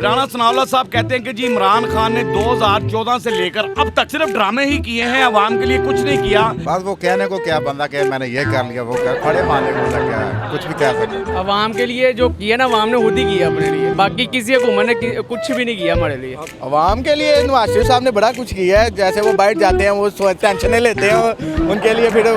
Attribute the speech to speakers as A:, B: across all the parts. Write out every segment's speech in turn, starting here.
A: राणा सनाउल्लाह साहब कहते हैं कि जी इमरान खान ने 2014 से लेकर अब तक सिर्फ ड्रामे ही किए हैं, आवाम के लिए कुछ नहीं किया।
B: बस वो कहने को क्या बंदा कहे मैंने ये कर लिया वो कर, खड़े मारने को क्या है, कुछ भी कह सकते।
C: आवाम के लिए जो किया ना आवाम ने खुद ही किया अपने लिए, बाकी किसी हुकूमत ने कुछ भी नहीं किया हमारे लिए।
D: आवाम के लिए नवाज शरीफ साहब ने बड़ा कुछ किया है, जैसे वो बैठ जाते हैं, वो टेंशनें लेते हैं, उनके लिए फिर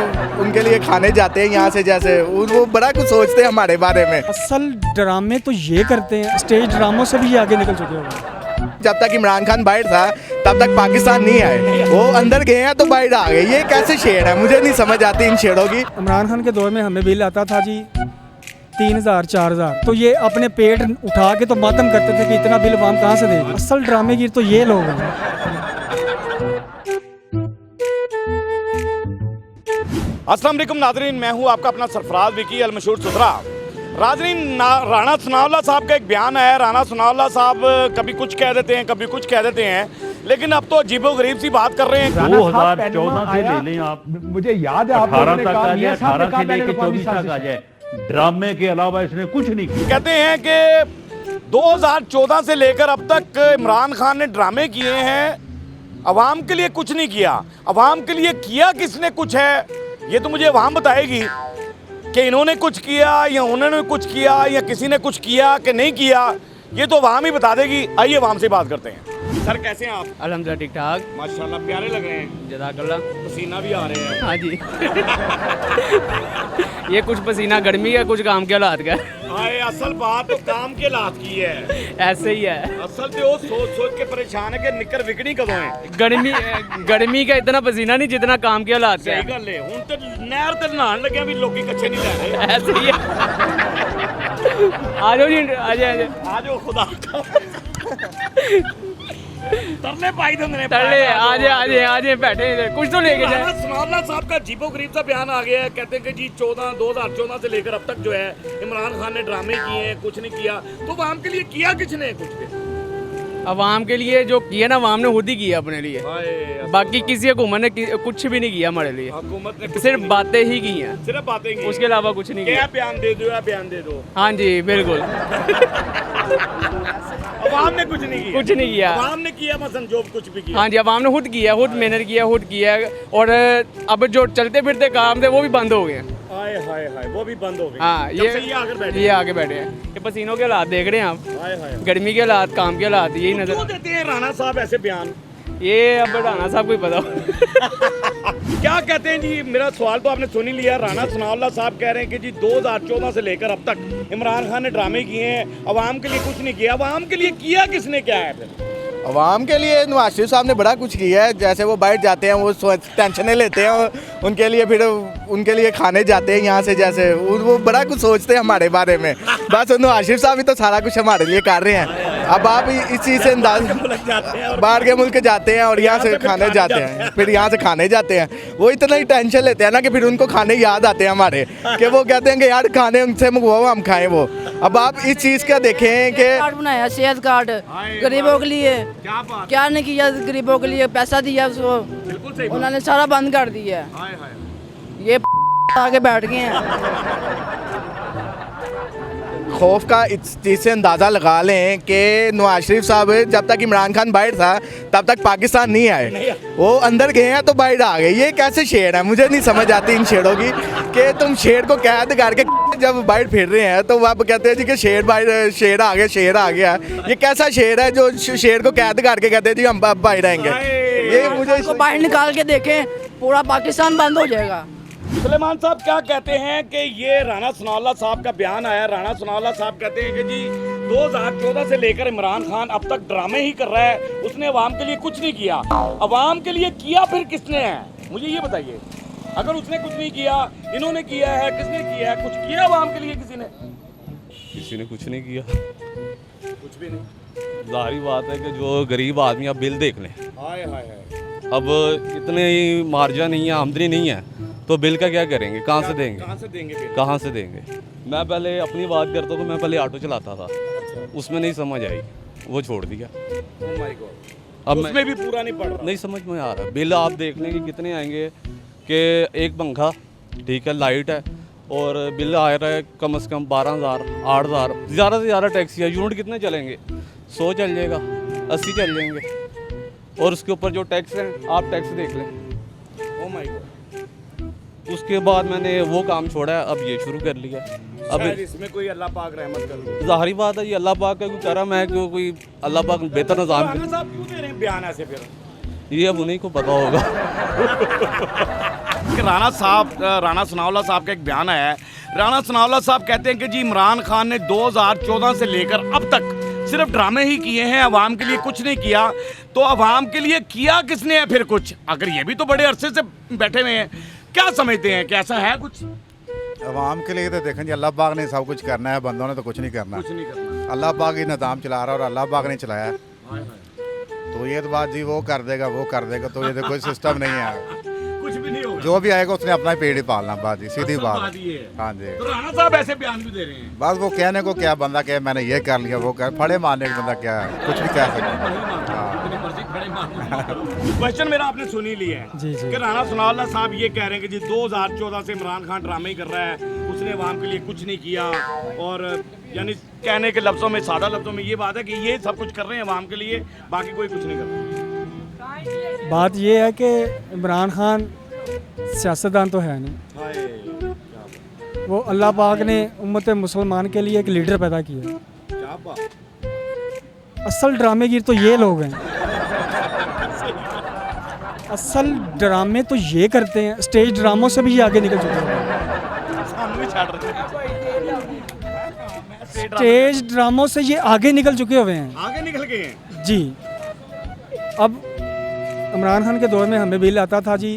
D: उनके लिए खाने जाते हैं यहाँ से, जैसे वो बड़ा कुछ सोचते हैं हमारे बारे में।
E: असल ड्रामे तो ये करते हैं, स्टेज ड्रामों से भी ये आगे निकल चुके हैं।
D: जब तक इमरान खान बाहर था तब तक पाकिस्तान नहीं आए, वो अंदर गए हैं तो बाहर आ गए। ये कैसे शेर है, मुझे नहीं समझ आती इन शेरों की।
E: इमरान खान के दौर में हमें बिल आता था जी 3000 4000, तो ये अपने पेट उठा के तो मातम करते थे कि इतना बिल आवाम कहाँ से देगी। असल ड्रामेगीर तो ये लोग हैं।
A: अस्सलाम वालेकुम नाज़रीन, मैं हूं आपका अपना सरफराज विकी अल मशहूर सुथरा। नाज़रीन, राणा सनाउल्लाह साहब का एक बयान है। राणा सनाउल्लाह साहब कभी कुछ कह देते हैं, कभी कुछ कह देते हैं, लेकिन अब तो अजीबोगरीब सी बात कर रहे हैं।
F: 2014 से ले लें आप,
G: मुझे याद है
F: 18 तक आ जाए, 18 से लेकर 24 तक आ जाए, ड्रामे के अलावा इसने कुछ नहीं किया।
A: कहते हैं कि 2014 से लेकर अब तक इमरान खान ने ड्रामे किए हैं, अवाम के लिए कुछ नहीं किया। अवाम के लिए किया किसने कुछ है, ये तो मुझे अवाम बताएगी कि इन्होंने कुछ किया या उन्होंने कुछ किया या किसी ने कुछ किया कि नहीं किया, ये तो अवाम ही बता देगी। आइए अवाम से बात करते हैं। सर कैसे हैं आप?
C: अल्हम्दुलिल्लाह ठीक ठाक,
A: माशाल्लाह प्यारे लग रहे हैं,
C: जज़ाकल्लाह।
A: पसीना भी आ रहे हैं।
C: हाँ जी ये कुछ पसीना गर्मी का, कुछ काम के हालात का।
A: आए असल बात तो काम के लात की है,
C: ऐसे ही है।
A: असल तो वो सोच सोच के परेशान है कि निकर विकनी कदों है।
C: गर्मी का इतना पसीना नहीं जितना काम के हालात का
A: सही
C: है।
A: गल है। हुण ते नहर ते नहान लगे भी लोग कच्चे नहीं ले रहे।
C: ऐसे ही है। आ जाओ जी, आ जाओ
A: आ जाओ खुदा तरले पाई दे ने
C: तरले, आ जाए बैठे इधर, कुछ तो लेके
A: राणा
C: जाए।
A: सनाउल्लाह साहब का अजीबोगरीब सा बयान आ गया है। कहते हैं कि जी 2014 से लेकर अब तक जो है इमरान खान ने ड्रामे किए हैं, कुछ नहीं किया। तो आवाम के लिए किया किसने कुछ के?
C: आवाम के लिए जो किया ना आवाम ने खुद ही किया अपने लिए, बाकी किसी हुकूमत ने कुछ भी नहीं किया हमारे लिए।
A: हुकूमत ने
C: सिर्फ बातें ही की हैं,
A: सिर्फ बातें की,
C: उसके अलावा कुछ नहीं
A: क्या
C: किया।
A: बयान दे दो या बयान दे दो।
C: हाँ जी बिल्कुल।
A: अवाम ने कुछ नहीं किया,
C: कुछ नहीं किया।
A: अवाम ने किया मसलन जो कुछ भी किया।
C: हाँ जी, आवाम ने खुद किया, खुद मेहनत किया, खुद किया। और अब जो चलते फिरते काम थे वो भी बंद हो गए हैं।
A: हाय हाय हाय, वो भी बंद हो गए।
C: हाँ
A: जब से ये आकर बैठे
C: ये आगे बैठे हैं। ये पसीनों के हालात देख रहे हैं आप,
A: हाय हाय।
C: गर्मी के हालात, काम के हालात, यही नजर।
A: क्यों देते हैं राणा साहब ऐसे बयान?
C: ये अब राणा साहब को ही पता।
A: क्या कहते हैं जी? मेरा सवाल तो आपने सुन ही लिया। राणा सनाउल्लाह साहब कह रहे हैं कि जी 2014 से लेकर अब तक इमरान खान ने ड्रामे किए हैं, अवाम के लिए कुछ नहीं किया। अवाम के लिए किया किसने क्या है फिर?
D: आवाम के लिए नवाज शरीफ साहब ने बड़ा कुछ किया है, जैसे वो बैठ जाते हैं, वो टेंशनें लेते हैं, उनके लिए फिर उनके लिए खाने जाते हैं यहाँ से, जैसे वो बड़ा कुछ सोचते हैं हमारे बारे में। बस नवाज शरीफ साहब ही तो सारा कुछ हमारे लिए कर रहे हैं। अब आप इस चीज़ से अंदाज, बाहर के मुल्क जाते हैं और यहाँ से खाने जाते हैं, फिर यहाँ से खाने जाते हैं, वो इतना ही टेंशन लेते हैं ना कि फिर उनको खाने याद आते हैं हमारे, कि वो कहते हैं कि यार खाने उनसे मंगवाओ हम खाएं वो। अब आप इस चीज़ का देखें कि
H: कार्ड बनाया, सेहत कार्ड गरीबों के लिए,
A: क्या बात,
H: क्या नहीं किया गरीबों के लिए, पैसा दिया उसको,
A: बिल्कुल सही।
H: उन्होंने सारा बंद कर दिया है।
A: हाय हाय।
H: ये आगे बैठ गए हैं।
D: खौफ का इस चीज़ से अंदाज़ा लगा लें कि नवाज शरीफ साहब जब तक इमरान खान बाहर था तब तक पाकिस्तान नहीं आए, वो अंदर गए हैं तो बाहर आ गए। ये कैसे शेर है, मुझे नहीं समझ आती इन शेरों की, कि तुम शेर को कैद करके जब बाहर फिर रहे हैं तो आप कहते हैं जी कि शेर बाहर, शेर आ गया, शेर आ गया। ये कैसा शेर है जो शेर को कैद करके कहते हैं जी हम बाहर आएंगे? ये मुझे
H: इसको बाहर निकाल के देखें, पूरा पाकिस्तान बंद हो जाएगा।
A: सुलेमान साहब क्या कहते हैं कि ये राणा सनाउल्लाह साहब का बयान आया। राणा सनाउल्लाह साहब कहते हैं कि जी 2014 से लेकर इमरान खान अब तक ड्रामे ही कर रहा है, उसने अवाम के लिए कुछ नहीं किया। अवाम के लिए किया फिर किसने है, मुझे ये बताइए। अगर उसने कुछ नहीं किया, इन्होंने किया है, किसने किया है? कुछ किया अवाम के लिए किसी ने?
I: किसी ने कुछ नहीं किया,
A: कुछ भी नहीं।
I: जाहिर बात है कि जो गरीब आदमी, आप बिल देख लें,
A: हाय हाय हाय।
I: अब इतने ही मार्जिन नहीं है, आमदनी नहीं है, तो बिल का क्या करेंगे, कहाँ से देंगे,
A: कहाँ से देंगे बिल?
I: कहाँ से देंगे? मैं पहले अपनी बात करता हूँ, मैं पहले ऑटो चलाता था, उसमें नहीं समझ आई, वो छोड़ दिया।
A: Oh my God।
I: अब
A: उसमें भी पूरा नहीं पड़ रहा।
I: नहीं समझ में आ रहा। बिल आप देख लें कि कितने आएंगे, कि एक पंखा ठीक है, लाइट है, और बिल आ रहा है कम से कम 12,000 8,000, ज़्यादा से ज़्यादा टैक्सी है, यूनिट कितने चलेंगे? 100 चल जाएगा, 80 चल जाएंगे। और उसके ऊपर जो टैक्स है, आप टैक्स देख लें।
A: Oh my God.
I: उसके बाद मैंने वो काम छोड़ा है, अब ये शुरू कर लिया। अब
A: शायद इसमें कोई अल्लाह पाक रहमत कर दे।
I: ज़ाहिरी बात है, ये अल्लाह पाक का कोई करम है कि कोई अल्लाह पाक बेहतर निज़ाम
A: राणा साहब क्यों दे रहे हैं बयान ऐसे फिर?
I: ये अब उन्हीं को पता होगा।
A: कि राणा सनाउल्लाह साहब का एक बयान आया है। राणा सनाउल्लाह साहब कहते हैं कि जी इमरान खान ने 2014 से लेकर अब तक सिर्फ ड्रामे ही किए हैं, अवाम के लिए कुछ नहीं किया। तो अवाम के लिए किया किसने है फिर कुछ? अगर ये भी तो बड़े अरसे से बैठे हुए हैं, क्या समझते हैं कि ऐसा है कुछ?
B: अवाम के लिए तो देखें जी, अल्लाह पाक ने सब कुछ करना है, बंदों ने तो कुछ नहीं करना।
A: कुछ नहीं करना।
B: अल्लाह पाक ही निज़ाम चला रहा है और अल्लाह पाक ने चलाया है। तो ये तो बात जी वो कर देगा, तो ये तो कोई सिस्टम नहीं है।
A: कुछ भी नहीं होगा।
B: जो भी आएगा उसने अपना ही पेड़ ही पालना, बात जी, सीधी
A: बात
B: बात।
A: ये है।
B: हाँ जी,
A: तो राणा साहब ऐसे बयान भी दे रहे हैं।
B: बस वो कहने को क्या, बंदा कहे मैंने ये कर लिया, वो कर, फड़े मारने का बंदा क्या है, कुछ भी कह सकता
A: क्वेश्चन मेरा आपने सुन ही लिया है
E: जी, जी।
A: कि राणा सनाउल्लाह साहब ये कह रहे हैं कि जी 2014 से इमरान खान ड्रामे ही कर रहा है, उसने अवाम के लिए कुछ नहीं किया। और यानी कहने के लफ्ज़ों में, सादा लफ्ज़ों में ये बात है कि ये सब कुछ कर रहे हैं अवाम के लिए, बाकी कोई कुछ नहीं कर रहा।
E: बात ये है कि इमरान खान सियासतदान तो है नहीं, वो अल्लाह पाक ने उम्मत मुसलमान के लिए एक लीडर पैदा किया।
A: क्या बात।
E: असल ड्रामेगीर तो ये लोग हैं, असल ड्रामे तो ये करते हैं, स्टेज ड्रामों से भी ये आगे निकल चुके हैं।
A: सानू भी छाड़ रहे हैं।
E: स्टेज ड्रामों से ये आगे निकल चुके हुए हैं
A: आगे निकल गए हैं
E: जी। अब इमरान खान के दौर में हमें बिल आता था जी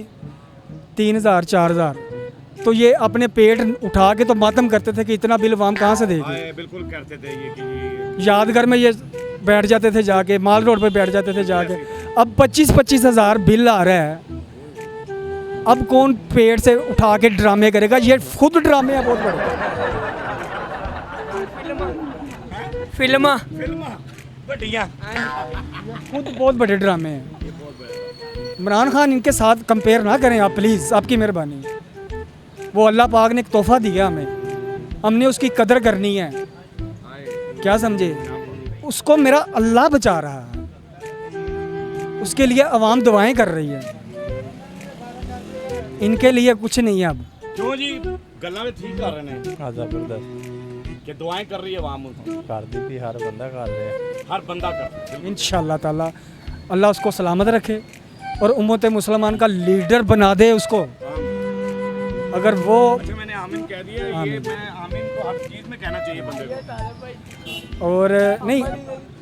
E: 3000 4000, तो ये अपने पेट उठा के तो मातम करते थे कि इतना बिल वाम कहाँ से देगी।
A: बिल्कुल करते थे ये कि
E: यादगार में ये बैठ जाते थे जाके, माल रोड पे बैठ जाते थे जाके। अब 25-25 हज़ार बिल आ रहा है, अब कौन पेट से उठा के ड्रामे करेगा? ये खुद ड्रामे हैं बहुत बड़े।
C: फिल्म
A: बढ़िया।
E: खुद बहुत बड़े ड्रामे हैं। इमरान खान इनके साथ कंपेयर ना करें आप प्लीज़, आपकी मेहरबानी। वो अल्लाह पाक ने एक तोहफ़ा दिया हमें, हमने उसकी कदर करनी है। क्या समझे? उसको मेरा अल्लाह बचा रहा है, उसके लिए अवाम दुआएं कर रही है, इनके लिए कुछ नहीं है अब।
A: क्यों जी गल्ला में ठीक कर रहे हैं
F: हाँ जबरदस्त
A: कि दुआएं कर रही है अवाम उनको।
F: कर दी थी, हर बंदा कर रहा है।
A: हर बंदा कर।
E: इंशाअल्लाह ताला अल्लाह उसको सलामत रखे और उम्मत मुसलमान का लीडर बना दे उसको। अगर वो
A: अच्छा मैंने आमीन कह दिया, ये मैं आमीन तो हर चीज़ में कहना चाहिए बंदे को।
E: और नहीं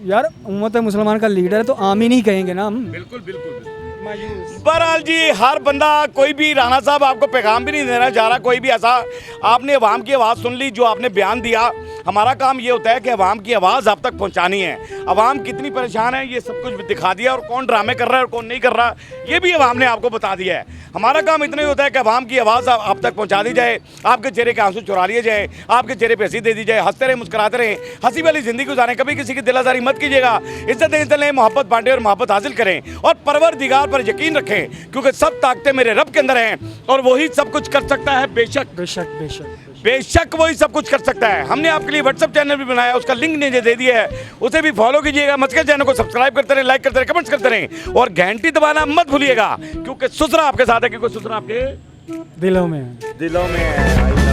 E: यार, उम्मत मुसलमान का लीडर है तो आमीन ही कहेंगे ना हम।
A: बिल्कुल बिल्कुल। बहरहाल जी, हर बंदा, कोई भी राणा साहब आपको पैगाम भी नहीं देना चाह रहा, कोई भी ऐसा। आपने अवाम की आवाज़ सुन ली, जो आपने बयान दिया। हमारा काम ये होता है कि अवाम की आवाज़ आप तक पहुंचानी है। अवाम कितनी परेशान है ये सब कुछ दिखा दिया, और कौन ड्रामे कर रहा है और कौन नहीं कर रहा ये भी अवाम ने आपको बता दिया है। हमारा काम इतना ही होता है कि अवाम की आवाज़ आप तक पहुँचा दी जाए, आपके चेहरे के आंसू चुरा लिए जाए, आपके चेहरे पर हंसी दे दी जाए, हंसते रहे, मुस्कुराते रहे, हंसी वाली ज़िंदगी गुजारें। कभी किसी की दिलासारी मत कीजिएगा, इज्जत लें, मोहब्बत बांटें और मोहब्बत हासिल करें, और परवरदिगार पर यकीन रखें, क्योंकि सब ताकतें मेरे रब के अंदर हैं और वही सब कुछ कर सकता है। बेशक
E: बेशक बेशक
A: बेशक वही सब कुछ कर सकता है। हमने आपके लिए व्हाट्सएप चैनल भी बनाया, उसका लिंक नीचे दे दिया है, उसे भी फॉलो कीजिएगा। मस्कर चैनल को सब्सक्राइब करते रहें, लाइक करते रहें, कमेंट्स करते रहें, और घंटी दबाना मत भूलिएगा, क्योंकि सुसरा आपके साथ है, क्योंकि सुसरा आपके
E: दिलों में है।
A: दिलों में है।